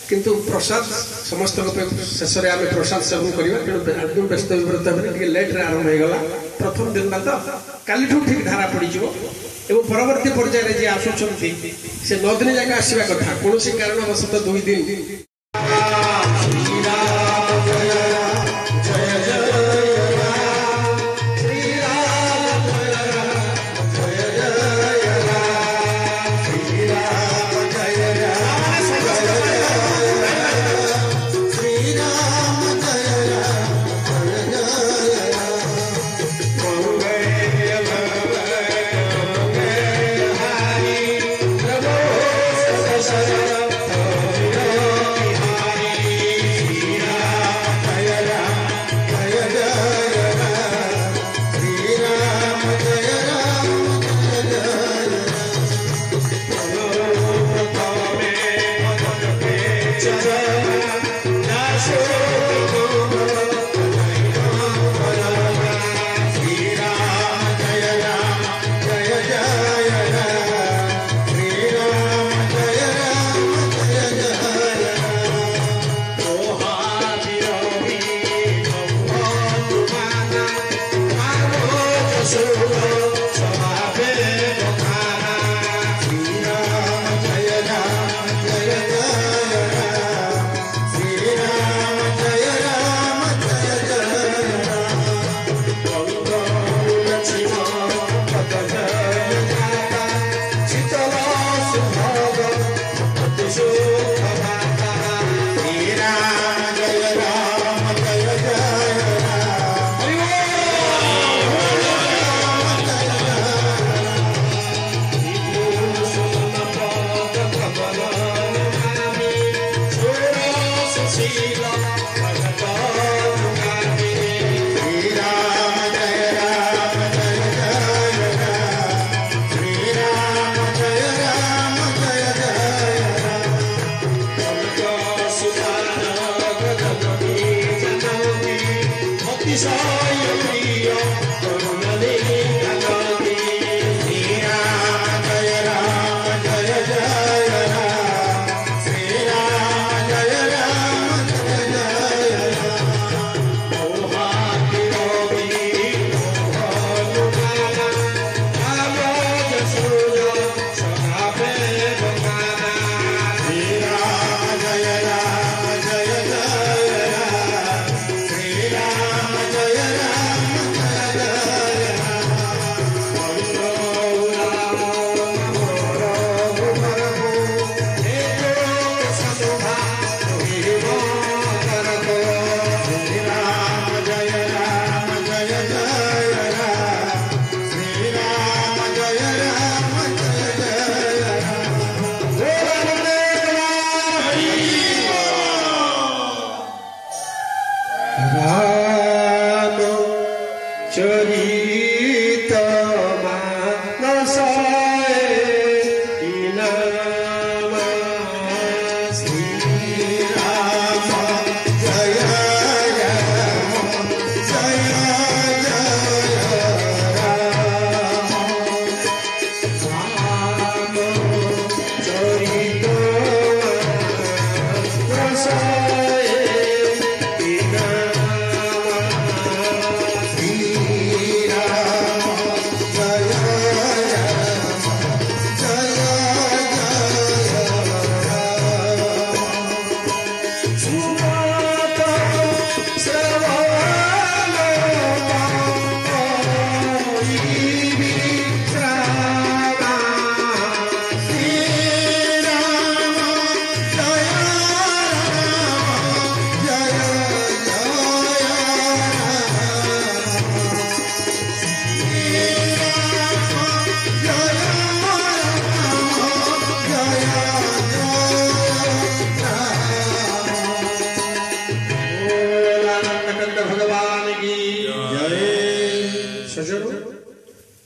किंतु प्रसाद समस्त शेष में आम प्रसाद सेवन करवा तेणु व्यस्त विव्रत भाई लेट्रे आरंभ होगा प्रथम दिन तो काली ठीक धारा पड़ो एवं परवर्ती पर्यायर जी आसुंच से 9 दिन जाक आसवा कथा कौन कारणवशत 2 दिन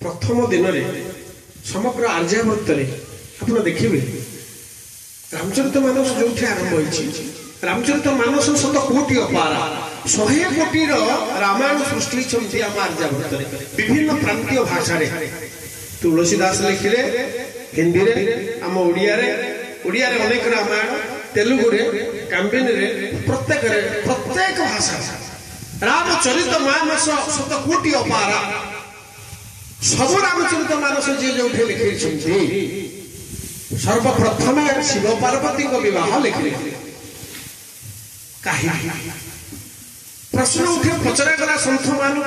प्रथम दिन समग्र आर्यावर्त आप देखिए रामचरित मानस जो आरंभ हो रामचरित मानस 100 कोटी अपारा 100 कोटी रामायण सृष्टि आम आर्यावर्त विभिन्न प्रांतीय भाषा तुलसीदास लिखिले हिंदी रे आम ओडिया रे अनेक रामायण तेलुगु रे काम्बिनी रे प्रत्येक भाषा रामचरित मानस शत कोटि अपारा सब रामचरित मानस जी जो लिखे सर्वप्रथम शिव पार्वती को विवाह लिखे कहीं प्रश्न उठे पचरा गला सन्थ मान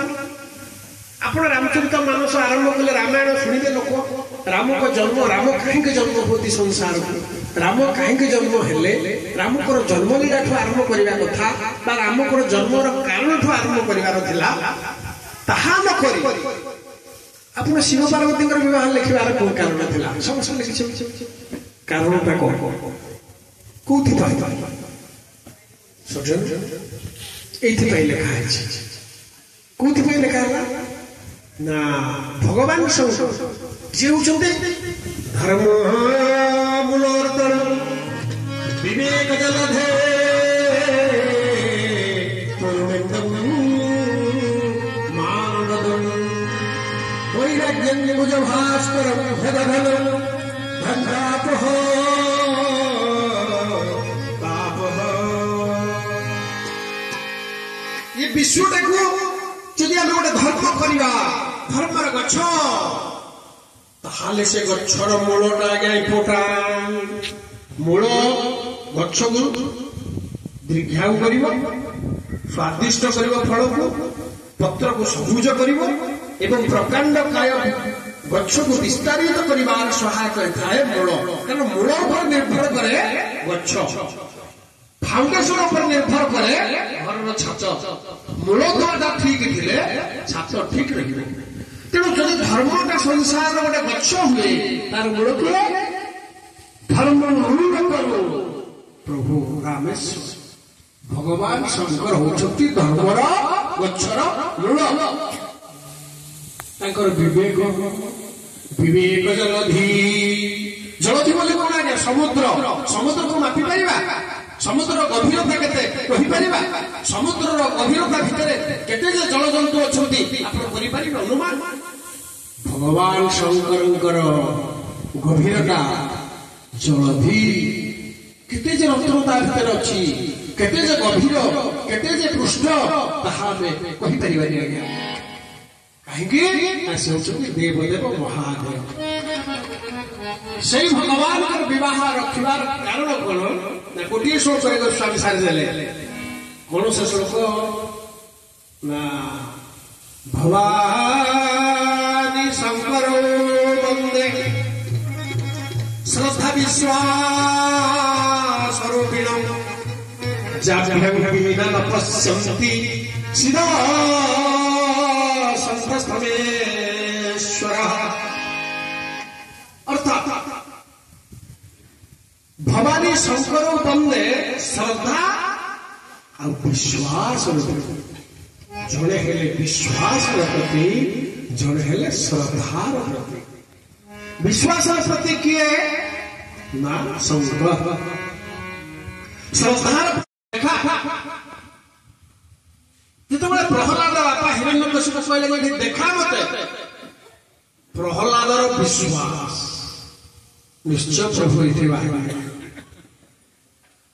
आप रामचरित मानस आरंभ कले रामायण शुणिबे लोक राम को जन्म राम कहीं जन्म होती संसार को राम कहीं जन्म हेले राम को जन्म लीला ठू आरंभ करने कथा राम को जन्म कारण ठू आरंभ करार आप शिव पार्वती विवाह लिखार कौन कारण था समस्त लिखि कारण कौन ये लिखाई कौन लिखा ना भगवान शंकर जी होते धर्म मूलोर्तन विवेक जलधे वैराग्यं भुज भास्करं भगधनं भद्रापः ये विश्वटा को जदि आम गोटे धर्म करवा धर्मर गछ ताले से गछर मूलटा आज्ञा इम्पोर्टाट मूल गछ को दीर्घायु कर स्वादिष्ट कर फल को पत्र को सबुज कर प्रकांड काय गछ को विस्तारित कर सहायक थाए मूल कारण मूल पर निर्भर करे गछ फाउंडेशन पर निर्भर करे घर छात मूल द्वारा ठीक थे छात ठीक रही तेणु जब धर्मटा संसार गोटे गछ हुए तार मूल किए धर्म प्रभु रामेश्वर भगवान शंकर होती धर्मर गछर मूल विवेक विवेक जलधि जलधि बोले कौन आज्ञा समुद्र समुद्र को मापी पारिबा समुद्र गभीरता केते कहि पारिबा समुद्र गभीरता भितरे केते जे जल जंतु अछंती आपण करि पारिबा अनुमान भगवान शंकरंकर गभीरता जलधि केते जे रत्नता भितरे अछि केते जे गभीर केते जे पृष्ठ ताहा में कहि पारिबा आज्ञा कहीं देवदेव महादेव से भगवान विवाह रखार कारण कौन ना गोटे श्लोक गोस्वामी सारीदे कौन से श्लोक ना भवानी शंकर वंदे श्रद्धा विश्वास रूपिणं जाभ्यं विना पश्यन्ति सिदा अर्थात भवानी शंकर बंदे श्रद्धा और विश्वास जड़े हेले विश्वास प्रति जड़े हेले श्रद्धार प्रति विश्वास प्रति किए ना शंकर श्रद्धार जिते प्रहलाद बापा हिरण्यकशिप कहले देखा मत प्रहलादर विश्वास निश्चय प्रभु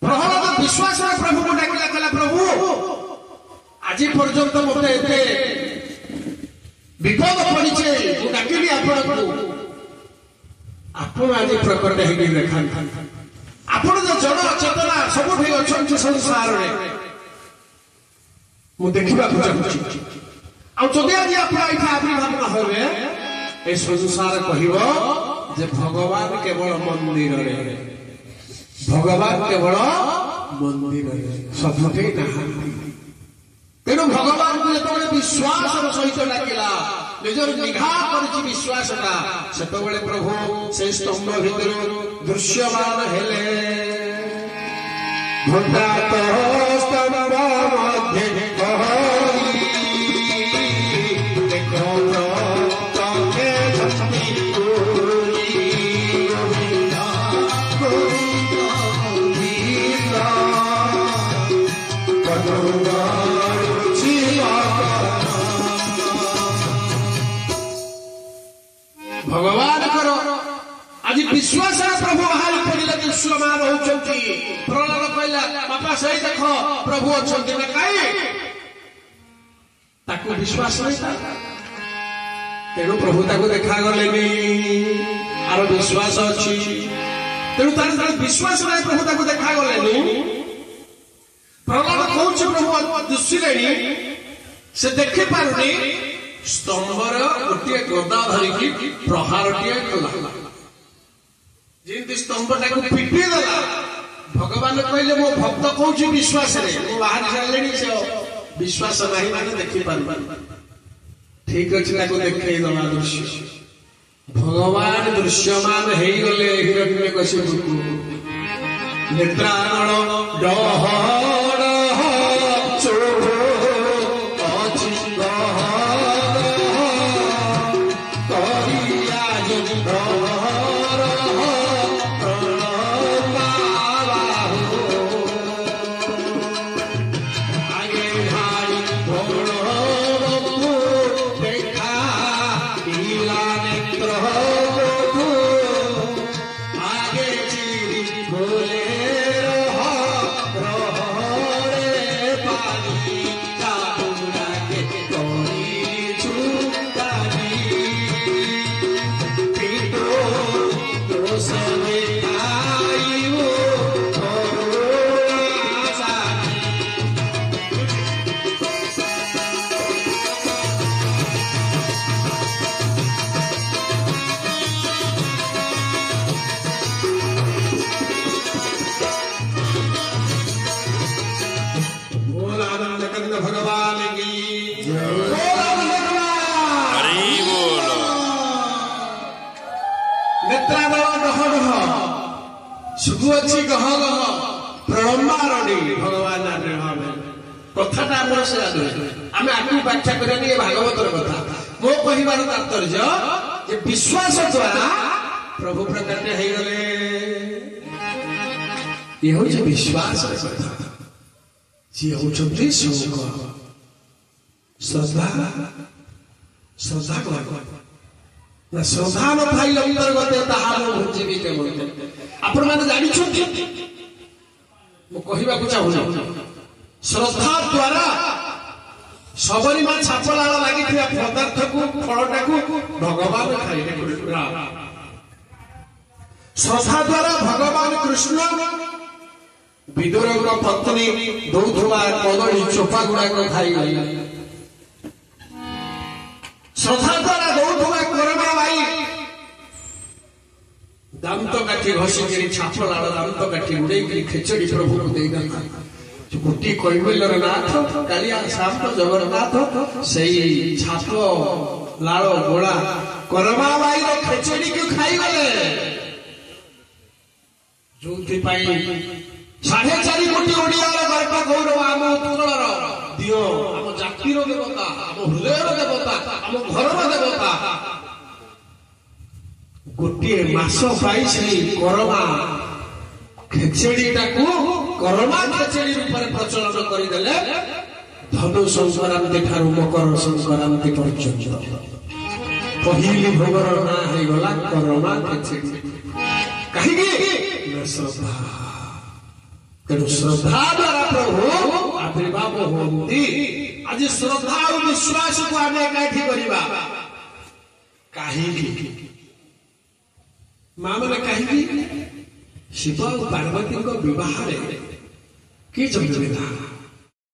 प्रहलाद विश्वास प्रभु को डाकिला कहला प्रभु आज पर्यंत मत विपद पड़ी डाकिली आपण आज प्रकट हो देखा आपण जो जड़ चेतना सब अच्छा संसार में मु देखा जदि आज आप आविर्भाव हे ए संसार कह भगवान केवल मंदिर भगवान केवल मंदिर सबुठे तेणु भगवान को जो विश्वास सहित डाकिला निजर निघा कर विश्वासटा से प्रभु से स्तंभ भीतर दृश्यमान हेले भगवान करो आज विश्वास प्रभु बाहर पड़े दृश्यमान होती କହିଲା ବାପା ସେଇ ଦେଖ ପ୍ରଭୁ ଅଛନ୍ତି ନା କାହିଁ ତାକୁ ବିଶ୍ୱାସ ନାହିଁ ତେଣୁ ପ୍ରଭୁ ତାକୁ ଦେଖାଗଲେନି ଆର ବିଶ୍ୱାସ ଅଛି ତେଣୁ ତାର ବିଶ୍ୱାସ ନାହିଁ ପ୍ରଭୁ ତାକୁ ଦେଖାଗଲେନି ପ୍ରହ୍ଲାଦ କହୁଛି ପ୍ରଭୁ ଦିଶିଲେଣି ସେ ଦେଖିପାରୁନି ସ୍ତମ୍ଭର ଗୋଟିଏ ଗଦା ଧରିକି ପ୍ରହାରଟିଏ କଲା ଯେମିତି ସ୍ତମ୍ଭଟାକୁ ପିଟି ଦେଲା ଭଗବାନ କହିଲେ ମୋ ଭକ୍ତ କହୁଛି ବିଶ୍ୱାସରେ ମୁଁ ବାହାରି ସାରିଲେଣି ସେ ବିଶ୍ୱାସ ନାହିଁ ମାନେ ଦେଖିପାରିବା ଠିକ ଅଛି ତାକୁ ଦେଖେଇ ଦେବା ଦୃଶ୍ୟ ଭଗବାନ ଦୃଶ୍ୟମାନ ହେଇଗଲେ ହିରଣ୍ୟକଶିପୁକୁ ନେତ୍ରାଗଣ ଡହଡ कथाटा आम आगे व्याख्या करें भागवतर कथा मो कहबार तात्पर्य विश्वास द्वारा प्रभु प्रकट हो गले ये हूँ विश्वास कथा जी हूँ श्रद्धा श्रद्धा ना श्रद्धा न भाई अंतर्गत जीवी आपण मैंने जानी कहवाक चाहूना श्रद्धा द्वारा सबरीमा छापलाल लगी पदार्थ को फलटा को भगवान खाइले श्रद्धा द्वारा भगवान कृष्ण विदुर पत्नी दौथुआ कदली चोपा गुड़ाक खाई श्रद्धा द्वारा दौथुआ कोरमा भाई दांत काठी घषिकी छापलाल दांत काठी उड़े खेचड़ी प्रभु को देगा गोटी कैबल्यर नाथ कालिया शांत जगन्नाथ से छाप लाल गोला करमा बाई खेचड़ी को खाई गले जो 4.5 कोटी ओडिया गर्भ गौरव आम उत्कलर दियो आम जातिर देवता आम हृदय देवता आम घर देवता गोटे मास पाई से करमा खेचेड़ीटा को करमा खेचेड़ी रूप में प्रचलन करदेले धनु संक्रांति ठारू मकर संक्रांति पर्यंत पहली भोगर ना हो गला करमा खेचेड़ी कहीं श्रद्धा तेणु श्रद्धा द्वारा प्रभु आविर्भाव होती आज श्रद्धा और विश्वास को आम एकाठी करवा कहीं माँ मैंने कहीं शिव और पार्वती को विवाह कि जमीन